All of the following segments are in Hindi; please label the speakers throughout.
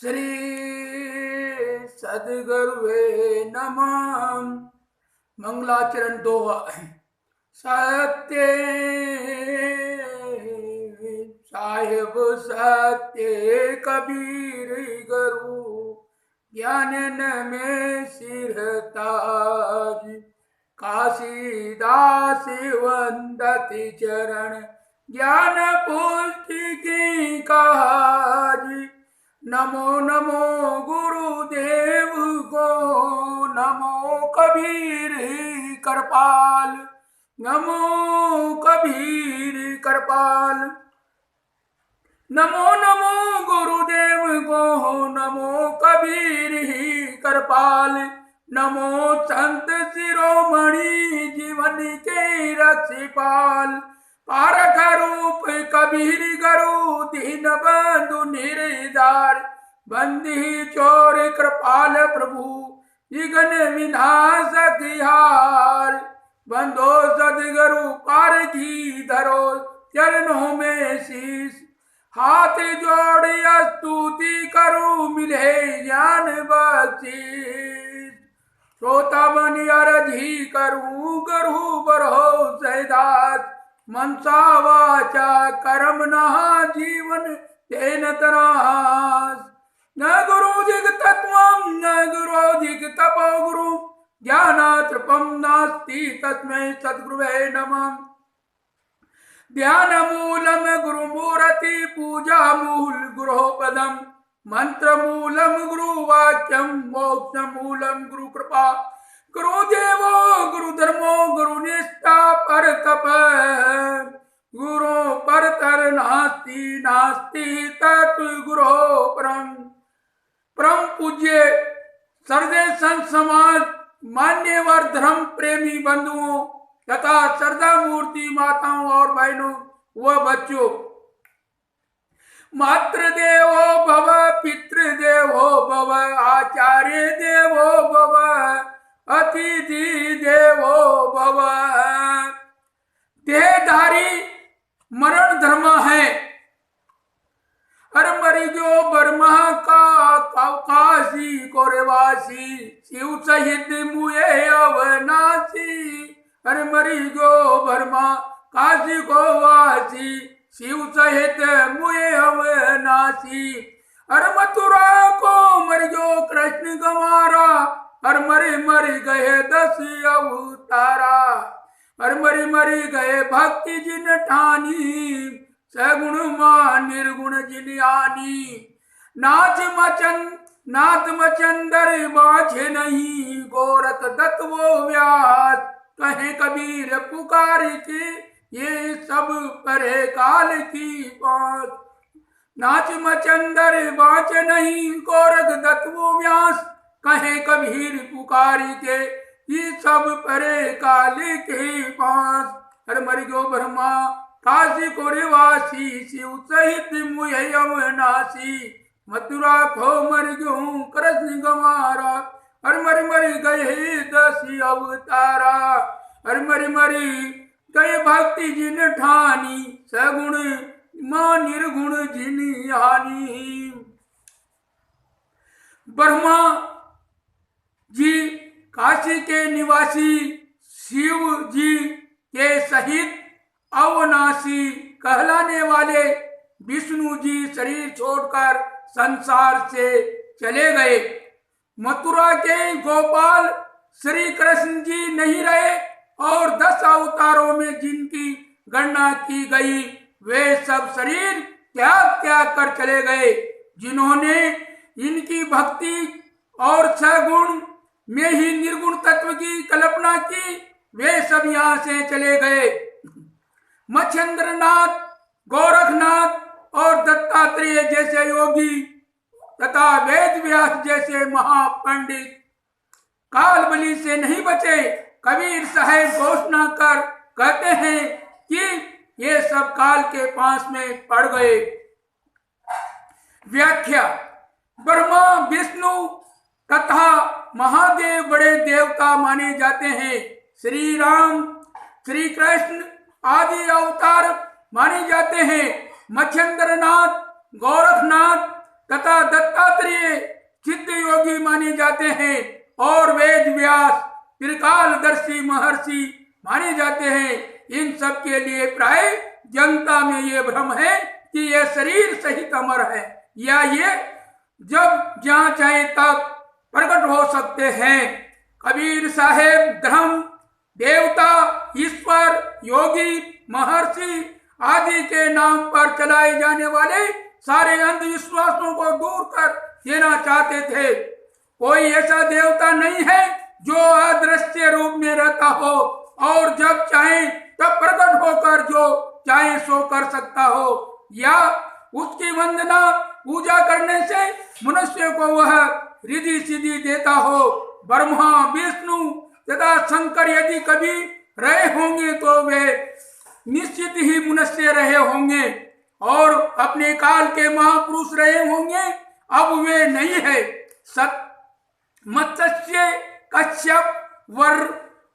Speaker 1: श्री सद्गुरुवे नमः। मंगलाचरण दोहा। सत्य साहिब सत्य कबीर गुरु, ज्ञान में सिर ताज। काशीदास वंदति चरण, ज्ञान पुष्टि की काज। नमो नमो गुरुदेव को, नमो कबीर कृपाल, नमो कबीर कृपाल। नमो नमो गुरुदेव को, नमो कबीर कृपाल। नमो संत शिरोमणि, जीवन के रक्षपाल। पारक रूप कबीर गुरु, दीन बंधु निर्धार। बंदी चोर कृपाल प्रभु, विघ्न विनाशक हार। बंधो सद्गुरु पार की धरो, चरणों में शीश। हाथ जोड़ स्तुति करूं, मिले ज्ञान बख्शीश। श्रोता बन अरजी करूं, गुरु बरहो सैदास। मनसा वाचा कर्म नहा, जीवन तेन तरास। न गुरु जिग तत्वं, न गुरु जिग तपो गुरु। ज्ञानात्रपम नास्ति तस्मै सद्गुरुवे नमः। ध्यान मूलम गुरु मूर्ति, पूजा मूल गुरु पदम। मंत्र मूलम गुरु वाक्यम, मोक्ष मूलम गुरु कृपा। गुरु देवो गुरु धर्मो, गुरु निष्ठा पर तप। गुरु परतर नास्ति, नास्ति तत् गुरु परम। परम पूज्य सर्वे संत समाज, मान्यवर धर्म प्रेमी बंधुओं तथा श्रद्धा मूर्ति माताओं और बहनों व बच्चों, मातृ देवो भव, पितृ देवो भव, आचार्य देवो भव, अतिथि देवो भव। देहधारी मरण धर्म है, हर मरिजो ब्रह्मा का काशी कोरेवासी। शिव सहित मुए अवनाशी, हर मरिजो ब्रह्मा काशी को वासी। शिव सहित मुए अवनाशी, हर मथुरा को मरिजो कृष्ण गंवारा। हर मरी मरी गए 10 अवतारा, हर मरी मरी गए भक्ति जिन ठानी। सगुण मान निर्गुण जिन आनी। नाथ मचंदर बाछे नहीं, गोरख दत्त वो व्यास। कहे कबीर पुकार के, ये सब परे काल की बात। नाच मचंदर बाच नहीं, गोरख दत्त वो व्यास। कहे कबीर पुकारी के, ये सब परे काल की बात। हर मरिगो ब्रह्मा काशी को रिवासी, शिव सहित मुहे अवनाशी। मथुरा खो मर गयूं कृष्ण गंवारा। हर मर मर गए 10 अवतारा, हर मर मरी गए भक्ति जिन ठानी। सगुण मां निर्गुण जिन हानि। ब्रह्मा जी काशी के निवासी, शिव जी के सहित अवनाशी कहलाने वाले विष्णु जी शरीर छोड़कर संसार से चले गए। मथुरा के गोपाल श्री कृष्ण जी नहीं रहे, और 10 अवतारों में जिनकी गणना की गई, वे सब शरीर त्याग कर चले गए। जिन्होंने इनकी भक्ति और सगुण में ही निर्गुण तत्व की कल्पना की, वे सब यहाँ से चले गए। मच्छेंद्रनाथ, गोरखनाथ और दत्तात्रेय जैसे योगी तथा वेद व्यास जैसे महापंडित कालबली से नहीं बचे। कबीर साहेब घोषणा कर कहते हैं कि ये सब काल के पास में पड़ गए। व्याख्या। ब्रह्मा, विष्णु तथा महादेव बड़े देवता माने जाते हैं। श्री राम, श्री कृष्ण आदि अवतार माने जाते हैं। मच्छेंद्रनाथ, गोरखनाथ तथा दत्तात्रेय सिद्ध योगी माने जाते हैं और वेद व्यास त्रिकालदर्शी महर्षि माने जाते हैं। इन सब के लिए प्राय जनता में ये भ्रम है कि ये शरीर सहित अमर है या ये जब जहाँ चाहे तब प्रकट हो सकते हैं। कबीर साहेब धर्म, देवता, ईश्वर, योगी, महर्षि आदि के नाम पर चलाए जाने वाले सारे अंधविश्वासों को दूर कर देना चाहते थे। कोई ऐसा देवता नहीं है जो अदृश्य रूप में रहता हो और जब चाहे तब प्रकट होकर जो चाहे सो कर सकता हो, या उसकी वंदना पूजा करने से मनुष्य को वह रिद्धि सिद्धि देता हो। ब्रह्मा, विष्णु तथा शंकर यदि कभी रहे होंगे तो वे निश्चित ही मनुष्य रहे होंगे और अपने काल के महापुरुष रहे होंगे। अब वे नहीं है। मत्स्य, कश्यप,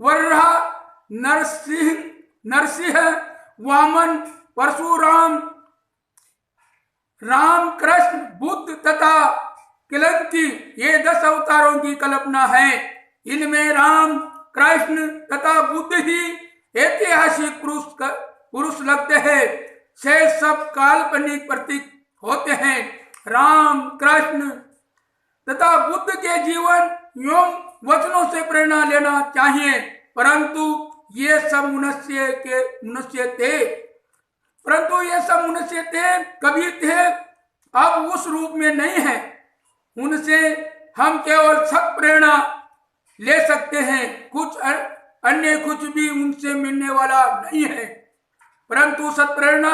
Speaker 1: वर्हा, नरसिंह, वामन, परशुराम, राम, कृष्ण, बुद्ध तथा कलंकी ये 10 अवतारों की कल्पना है। इनमें राम, कृष्ण तथा बुद्ध ही ऐतिहासिक पुरुष लगते हैं। शेष सब काल्पनिक प्रतीक होते हैं। राम, कृष्ण तथा बुद्ध के जीवन एवं वचनों से प्रेरणा लेना चाहिए, परंतु ये सब मनुष्य थे, कभी थे, अब उस रूप में नहीं है। उनसे हम केवल सत प्रेरणा ले सकते हैं, कुछ अन्य कुछ भी उनसे मिलने वाला नहीं है। परंतु सत प्रेरणा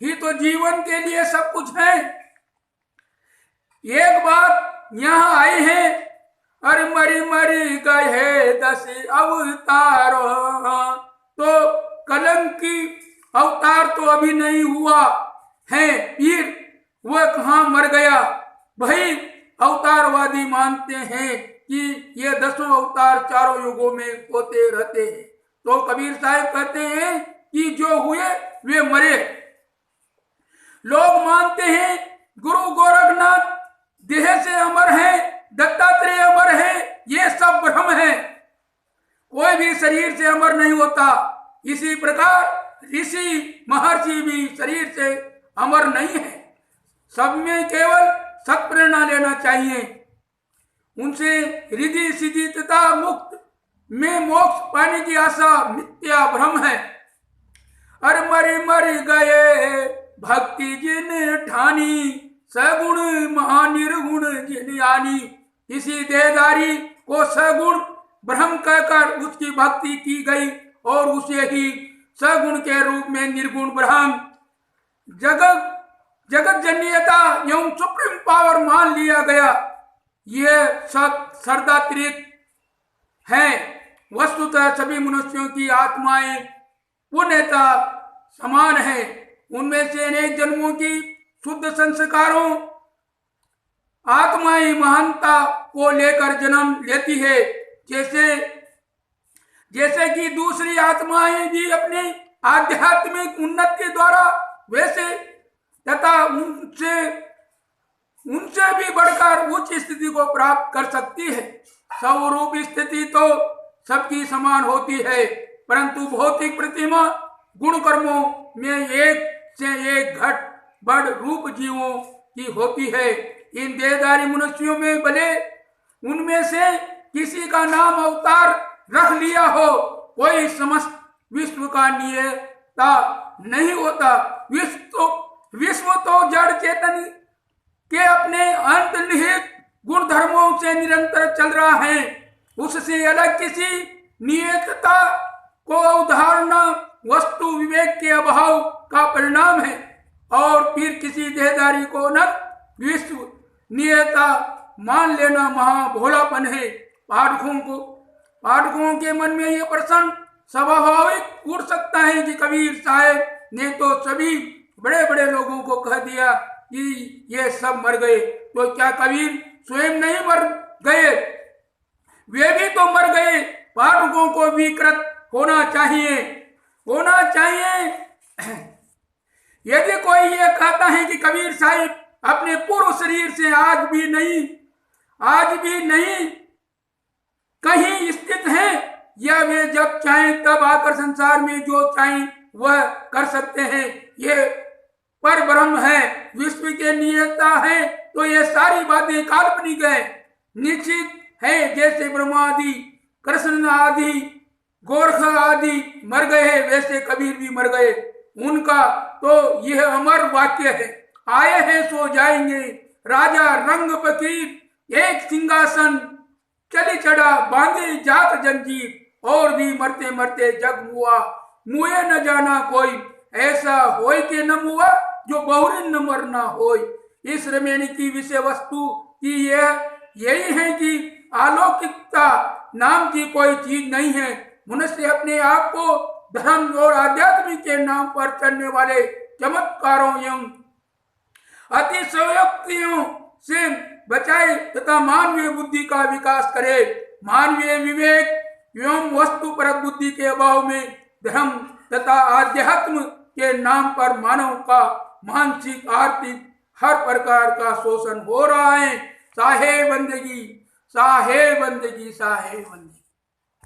Speaker 1: ही तो जीवन के लिए सब कुछ है। एक बात यहाँ आई है, अरे मरी गए 10 अवतार, तो कलंकी अवतार तो अभी नहीं हुआ है, फिर वह कहाँ मर गया। भाई अवतारवादी मानते हैं कि ये 10 अवतार चारों युगों में होते रहते हैं। तो कबीर साहब कहते हैं कि जो हुए वे मरे। लोग मानते हैं गुरु गोरखनाथ देह से अमर है, दत्तात्रेय अमर है, ये सब भ्रम है। कोई भी शरीर से अमर नहीं होता। इसी प्रकार ऋषि महर्षि भी शरीर से अमर नहीं है। सब में केवल सत प्रेरणा लेना चाहिए। उनसे रिद्धि सिद्धि तथा मुक्त में मोक्ष पाने की आशा मिथ्या भ्रम है। अरे मरी गए भक्ति जिन ठानी, सगुण महानिर्गुण जिन आनी। इसी देहधारी को सगुण ब्रह्म कहकर उसकी भक्ति की गई और उसे ही सगुण के रूप में निर्गुण ब्रह्म जगत जन्यता एवं सुप्रीम पावर मान लिया गया। ये सब सर्दात्रिक है। वस्तुतः सभी मनुष्यों की आत्माएं पुण्यता समान है। उनमें से अनेक जन्मों की शुद्ध संस्कारों आत्माएं महानता को लेकर जन्म लेती है। जैसे कि दूसरी आत्माएं भी अपनी आध्यात्मिक उन्नति द्वारा वैसे तथा उनसे भी बढ़कर उच्च स्थिति को प्राप्त कर सकती है। स्वरूप स्थिति तो सबकी समान होती है, परंतु भौतिक प्रतिमा गुण कर्मों में एक से एक घट बढ़ रूप जीवों की होती है। इन देहधारी मनुष्यों में भले उनमें से किसी का नाम अवतार रख लिया हो, कोई समस्त विश्व का नियता नहीं होता। विश्व तो जड़ चेतन के अपने अंतर्निहित गुण धर्मों से निरंतर चल रहा है। उससे अलग किसी नियतता को अवधारणा वस्तु विवेक के अभाव का परिणाम है और फिर किसी देहधारी को न विश्व नियता मान लेना महाभोलापन है। पाठकों के मन में यह प्रश्न स्वाभाविक उठ सकता है कि कबीर साहब ने तो सभी बड़े बड़े लोगों को कह दिया कि ये सब मर गए, तो क्या कबीर स्वयं नहीं मर गए? वे भी तो मर गए। पाठकों को भी कृत होना चाहिए। यदि कोई ये कहता है कि कबीर साहिब अपने पूर्व शरीर से आज भी नहीं कहीं स्थित हैं, या वे जब चाहें तब आकर संसार में जो चाहें वह कर सकते हैं। ये पर ब्रह्म है, विश्व के नियता है, तो ये सारी बातें काल्पनिक है। निश्चित है जैसे ब्रह्मादि, कृष्ण आदि, गोरख आदि मर गए, वैसे कबीर भी मर गए। उनका तो यह अमर वाक्य है, आए हैं सो जाएंगे। राजा रंग फकीर एक सिंहासन चली चढ़ा, बांधे जात जंजीर। और भी मरते मरते जग हुआ, मुए न जाना कोई। ऐसा होय के न मुआ, जो बहुरिन न मरना होय। इस रामायण की विषय वस्तु की यही है कि अलौकिकता नाम की कोई चीज नहीं है। मनुष्य अपने आप को धर्म और आध्यात्मिक के नाम पर चढ़ने वाले चमत्कारों एवं अतिशयोक्तियों से बचाए तथा मानवीय बुद्धि का विकास करे। मानवीय विवेक एवं वस्तु परक बुद्धि के अभाव में धर्म तथा आध्यात्म के नाम पर मानव का मानसिक आर्थिक हर प्रकार का शोषण हो रहा है। साहे बंदगी, साहे बंदगी, साहे बंदगी।